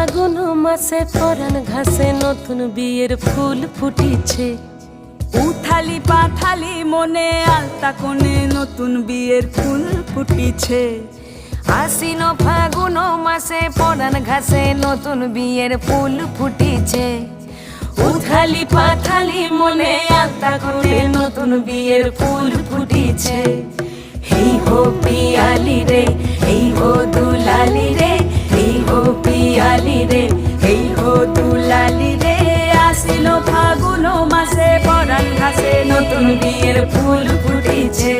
ফাগুন মাসে পরাণ ঘাসে নতুন বিয়ের ফুল ফুটিছে। উথালি পাথালি মনে আলতা কোণে নতুন বিয়ের ফুল ফুটিছে। আশ্বিন ফাগুন মাসে পরাণ ঘাসে নতুন বিয়ের ফুল ফুটিছে। উথালি পাথালি মনে আলতা কোণে নতুন বিয়ের ফুল ফুটিছে। এই হো পিয়ালি রে, এই হো দুলালি রে, এই হো পিয়ালি রে, এই হো দুলালি রে। আশ্বিন ফাগুন মাসে পরাণ ঘাসে নতুন বিয়ের ফুল ফুটিছে।